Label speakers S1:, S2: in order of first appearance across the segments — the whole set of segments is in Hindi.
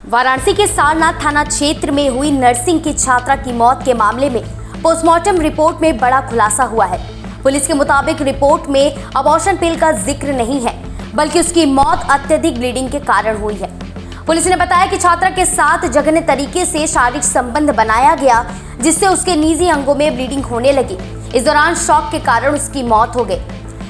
S1: वाराणसी के सारनाथ थाना क्षेत्र में हुई नर्सिंग की छात्रा की मौत के मामले में पोस्टमार्टम रिपोर्ट में बड़ा खुलासा हुआ है। पुलिस के मुताबिक रिपोर्ट में अबॉर्शन पिल का जिक्र नहीं है, बल्कि उसकी मौत अत्यधिक ब्लीडिंग के कारण हुई है। पुलिस ने बताया कि छात्रा के साथ जघन्य तरीके से शारीरिक संबंध बनाया गया, जिससे उसके निजी अंगों में ब्लीडिंग होने लगी। इस दौरान शॉक के कारण उसकी मौत हो गई।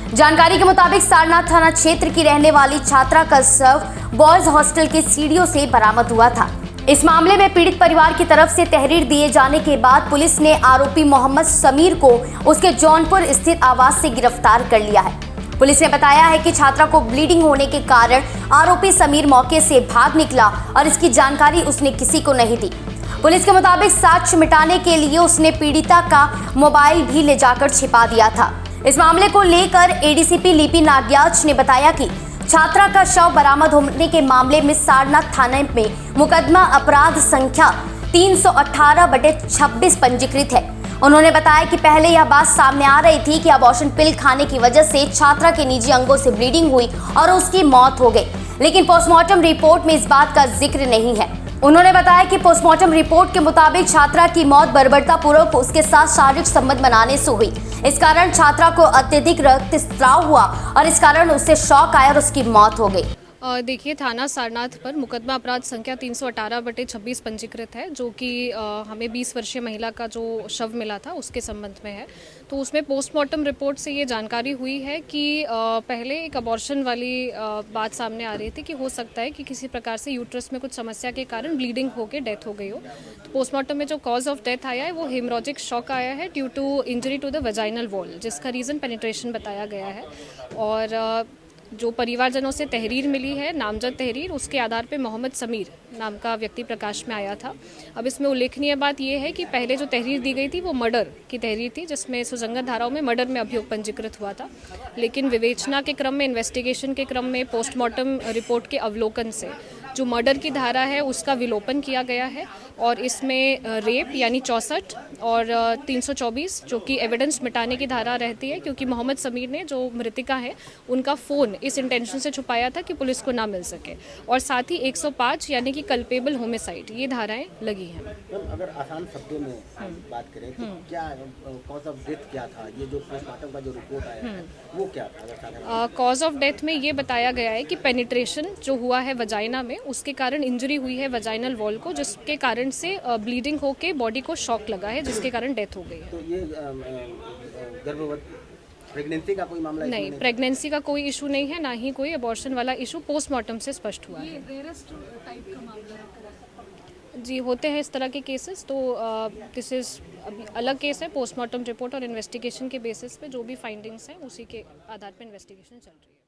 S1: जानकारी के मुताबिक सारनाथ थाना क्षेत्र की रहने वाली छात्रा का शव बॉयज हॉस्टल के सीढ़ियों से बरामद हुआ था। इस मामले में पीड़ित परिवार की तरफ से तहरीर दिए जाने के बाद पुलिस ने आरोपी मोहम्मद समीर को उसके जौनपुर स्थित आवास से गिरफ्तार कर लिया है। पुलिस ने बताया है कि छात्रा को ब्लीडिंग होने के कारण आरोपी समीर मौके से भाग निकला और इसकी जानकारी उसने किसी को नहीं दी। पुलिस के मुताबिक साक्ष्य मिटाने के लिए उसने पीड़िता का मोबाइल भी ले जाकर छिपा दिया था। इस मामले को लेकर एडीसीपी लिपि नाग्याज ने बताया कि छात्रा का शव बरामद होने के मामले में सारनाथ थाने में मुकदमा अपराध संख्या 318/26 पंजीकृत है। उन्होंने बताया कि पहले यह बात सामने आ रही थी कि अबॉर्शन पिल खाने की वजह से छात्रा के निजी अंगों से ब्लीडिंग हुई और उसकी मौत हो गई, लेकिन पोस्टमार्टम रिपोर्ट में इस बात का जिक्र नहीं है। उन्होंने बताया कि पोस्टमार्टम रिपोर्ट के मुताबिक छात्रा की मौत बर्बरतापूर्वक उसके साथ शारीरिक संबंध बनाने से हुई। इस कारण छात्रा को अत्यधिक रक्तस्राव हुआ और इस कारण उसे शॉक आया और उसकी मौत हो गई।
S2: देखिए, थाना सारनाथ पर मुकदमा अपराध संख्या 318/26 पंजीकृत है, जो कि हमें 20 वर्षीय महिला का जो शव मिला था उसके संबंध में है। तो उसमें पोस्टमार्टम रिपोर्ट से ये जानकारी हुई है कि पहले एक अबॉर्शन वाली बात सामने आ रही थी कि हो सकता है कि किसी प्रकार से यूट्रस में कुछ समस्या के कारण ब्लीडिंग होकर डेथ हो गई हो। तो पोस्टमार्टम में जो कॉज ऑफ डेथ आया है वो हेमोरेजिक शॉक आया है due to injury to the vaginal wall, जिसका रीज़न पेनिट्रेशन बताया गया है। और जो परिवारजनों से तहरीर मिली है, नामजद तहरीर, उसके आधार पे मोहम्मद समीर नाम का व्यक्ति प्रकाश में आया था। अब इसमें उल्लेखनीय बात यह है कि पहले जो तहरीर दी गई थी वो मर्डर की तहरीर थी, जिसमें सुसंगत धाराओं में मर्डर में अभियोग पंजीकृत हुआ था। लेकिन विवेचना के क्रम में, इन्वेस्टिगेशन के क्रम में, पोस्टमार्टम रिपोर्ट के अवलोकन से जो मर्डर की धारा है उसका विलोपन किया गया है और इसमें रेप यानी 64 और 324 जो कि एविडेंस मिटाने की धारा रहती है, क्योंकि मोहम्मद समीर ने, जो मृतिका है, उनका फ़ोन इस इंटेंशन से छुपाया था कि पुलिस को ना मिल सके। और साथ ही 105 यानी कि कल्पेबल होमिसाइड, ये धाराएं लगी हैं।
S3: अगर आसान शब्दों में बात करें तो क्या कॉज ऑफ डेथ क्या था? ये जो पोस्टमार्टम का जो रिपोर्ट आया है वो क्या था?
S2: कॉज ऑफ डेथ में ये बताया गया है कि पेनिट्रेशन जो हुआ है वजाइना में, उसके कारण इंजरी हुई है वजाइनल वॉल को, जिसके कारण से ब्लीडिंग होके बॉडी को शॉक लगा है, जिसके कारण डेथ हो गई है।
S3: तो ये प्रेगनेंसी का कोई मामला
S2: नहीं, प्रेगनेंसी का कोई इशू नहीं है, ना ही कोई अबॉर्शन वाला इशू पोस्टमार्टम से स्पष्ट हुआ है।
S4: रेयरेस्ट टाइप का मामला है?
S2: जी, होते हैं इस तरह के केसेस। तो दिस इज़ अभी अलग केस है। पोस्टमार्टम रिपोर्ट और इन्वेस्टिगेशन के बेसिस पे जो भी फाइंडिंग्स हैं उसी के आधार पर इन्वेस्टिगेशन चल रही है।